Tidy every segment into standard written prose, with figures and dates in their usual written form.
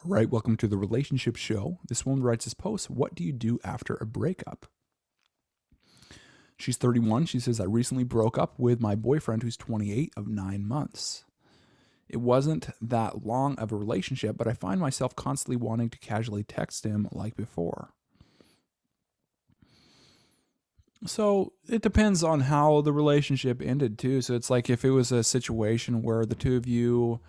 All right, welcome to the relationship show. This woman writes this post: what do you do after a breakup? She's 31. She says, I recently broke up with my boyfriend who's 28 of 9 months. It wasn't that long of a relationship, but I find myself constantly wanting to casually text him like before. So it depends on how the relationship ended too. So it's like if it was a situation where the two of you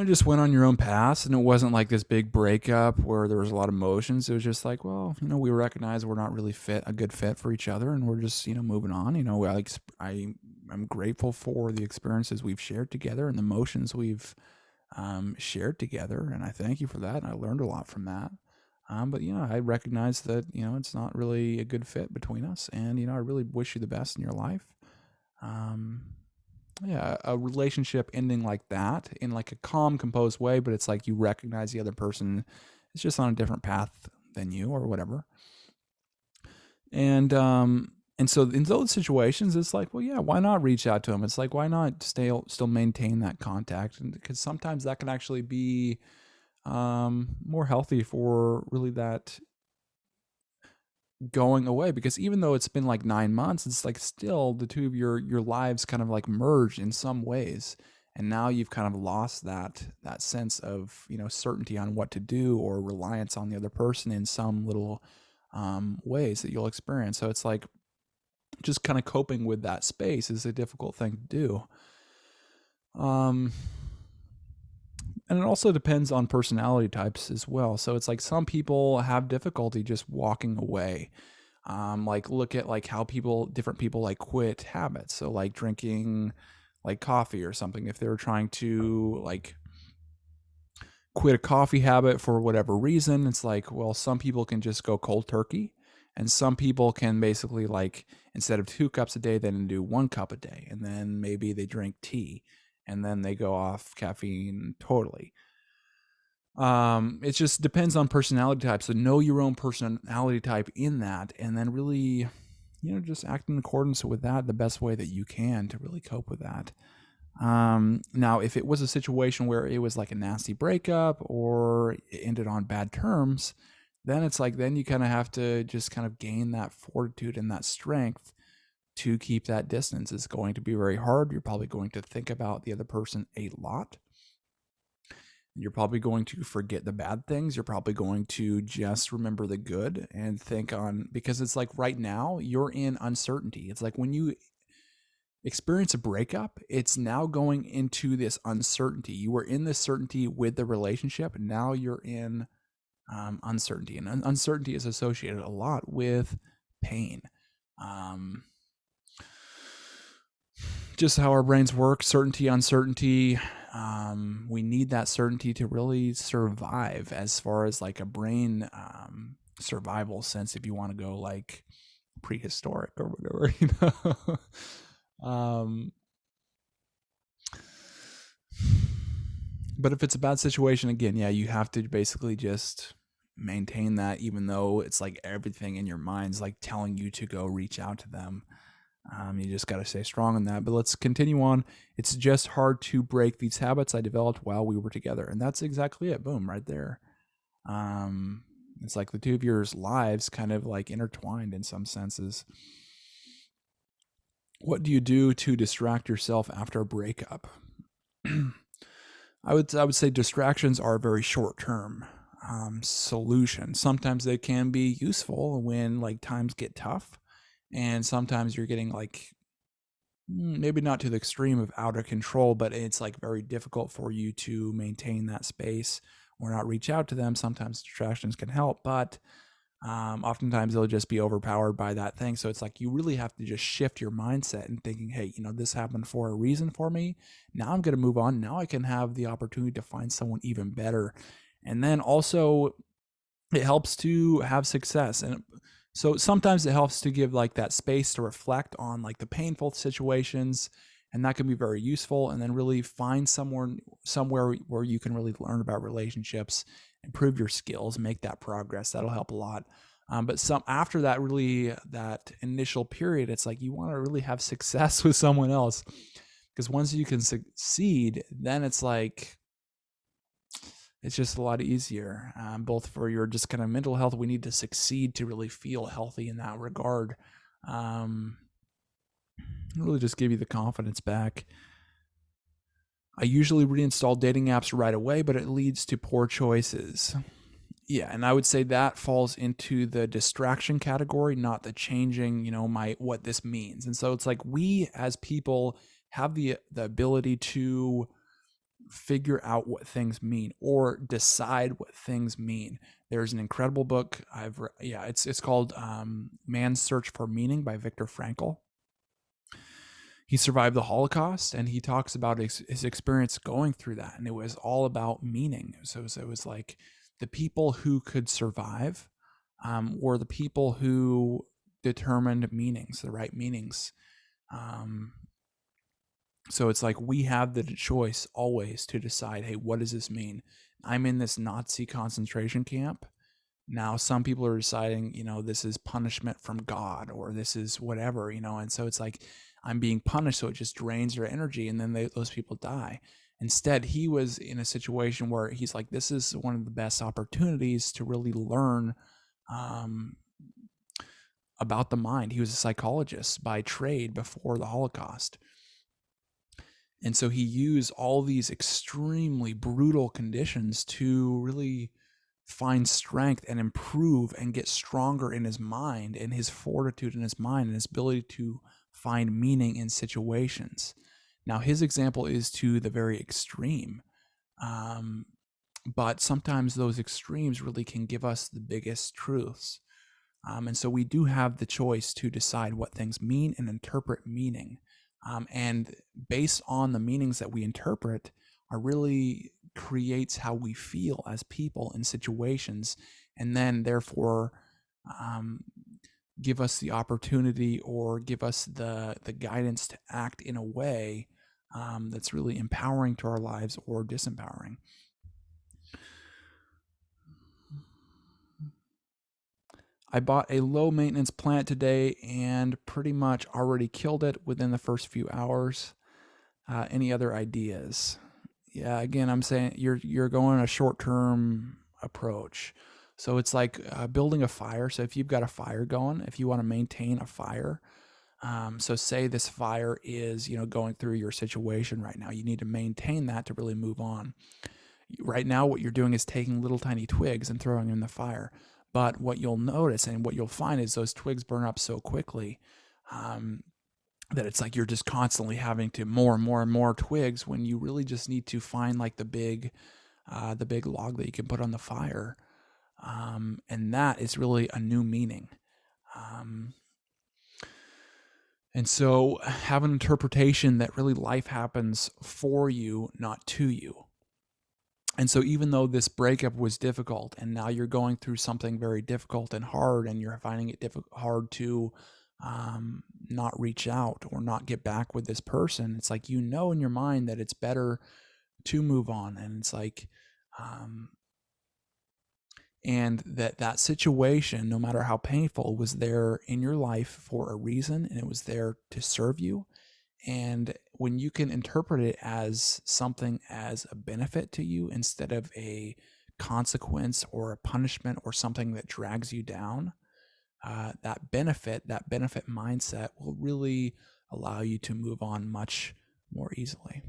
just went on your own paths, and it wasn't like this big breakup where there was a lot of emotions. It was just like, well, we recognize we're not really a good fit for each other, and we're just, moving on. I'm grateful for the experiences we've shared together and the emotions we've shared together, and I thank you for that. I learned a lot from that. But I recognize that it's not really a good fit between us, and I really wish you the best in your life. Um, yeah, a relationship ending like that in like a calm, composed way, but it's like you recognize the other person is just on a different path than you or whatever. And so in those situations, it's like, well, yeah, why not reach out to them? It's like, why not still maintain that contact? And because sometimes that can actually be more healthy for really that going away, because even though it's been like 9 months, it's like still the two of your lives kind of like merged in some ways, and now you've kind of lost that sense of certainty on what to do or reliance on the other person in some little ways that you'll experience. So it's like just kind of coping with that space is a difficult thing to do. And it also depends on personality types as well. So it's like some people have difficulty just walking away. Like look at like how different people like quit habits. So like drinking like coffee or something. If they're trying to like quit a coffee habit for whatever reason, it's like, well, some people can just go cold turkey, and some people can basically like instead of 2 cups a day, then do 1 cup a day, and then maybe they drink tea, and then they go off caffeine totally. It just depends on personality type. So know your own personality type in that, and then really, just act in accordance with that the best way that you can to really cope with that. Now, if it was a situation where it was like a nasty breakup or it ended on bad terms, then it's like, then you kind of have to just kind of gain that fortitude and that strength to keep that distance. It's going to be very hard. You're probably going to think about the other person a lot. You're probably going to forget the bad things. You're probably going to just remember the good and think on, because it's like right now you're in uncertainty. It's like when you experience a breakup, it's now going into this uncertainty. You were in this certainty with the relationship, and now you're in uncertainty. And uncertainty is associated a lot with pain. Just how our brains work, certainty, uncertainty. We need that certainty to really survive, as far as like a brain survival sense, if you want to go like prehistoric or whatever. But if it's a bad situation, again, yeah, you have to basically just maintain that, even though it's like everything in your mind's like telling you to go reach out to them. You just got to stay strong on that. But let's continue on. It's just hard to break these habits I developed while we were together. And that's exactly it. Boom, right there. It's like the two of your lives kind of like intertwined in some senses. What do you do to distract yourself after a breakup? I would say distractions are a very short term solution. Sometimes they can be useful when like times get tough, and sometimes you're getting like maybe not to the extreme of out of control, but it's like very difficult for you to maintain that space or not reach out to them. Sometimes distractions can help, but oftentimes they'll just be overpowered by that thing. So it's like you really have to just shift your mindset and thinking, hey, this happened for a reason for me. Now I'm going to move on. Now I can have the opportunity to find someone even better. And then also it helps to have success. And so sometimes it helps to give like that space to reflect on like the painful situations, and that can be very useful. And then really find somewhere where you can really learn about relationships, improve your skills, make that progress. That'll help a lot. But after that, really that initial period, it's like you want to really have success with someone else, because once you can succeed, then it's like It's just a lot easier, both for your just kind of mental health. We need to succeed to really feel healthy in that regard. Um, really just give you the confidence back. I usually reinstall dating apps right away, but it leads to poor choices. Yeah, and I would say that falls into the distraction category, not the changing, my what this means. And so it's like we as people have the ability to figure out what things mean or decide what things mean. There's an incredible book it's called Man's Search for Meaning by Viktor Frankl. He survived the Holocaust, and he talks about his experience going through that, and it was all about meaning. So it was like the people who could survive were the people who determined meanings, the right meanings. So it's like we have the choice always to decide, hey, what does this mean? I'm in this Nazi concentration camp. Now some people are deciding, this is punishment from God, or this is whatever, and so it's like I'm being punished, so it just drains your energy, and then those people die. Instead, he was in a situation where he's like, this is one of the best opportunities to really learn about the mind. He was a psychologist by trade before the Holocaust. And so he used all these extremely brutal conditions to really find strength and improve and get stronger in his mind and his fortitude in his mind and his ability to find meaning in situations. Now, his example is to the very extreme. But sometimes those extremes really can give us the biggest truths. And so we do have the choice to decide what things mean and interpret meaning. And based on the meanings that we interpret are really creates how we feel as people in situations, and then therefore give us the opportunity or give us the guidance to act in a way that's really empowering to our lives or disempowering. I bought a low maintenance plant today and pretty much already killed it within the first few hours. Any other ideas? Yeah, again, I'm saying you're going a short-term approach. So it's like building a fire. So if you've got a fire going, if you want to maintain a fire, so say this fire is going through your situation right now, you need to maintain that to really move on. Right now, what you're doing is taking little tiny twigs and throwing them in the fire. But what you'll notice and what you'll find is those twigs burn up so quickly that it's like you're just constantly having to more and more and more twigs when you really just need to find like the big log that you can put on the fire. And that is really a new meaning. And so have an interpretation that really life happens for you, not to you. And so even though this breakup was difficult and now you're going through something very difficult and hard and you're finding it hard to not reach out or not get back with this person, it's like in your mind that it's better to move on. And it's like and that situation, no matter how painful, was there in your life for a reason, and it was there to serve you. And when you can interpret it as something as a benefit to you instead of a consequence or a punishment or something that drags you down, that benefit mindset will really allow you to move on much more easily.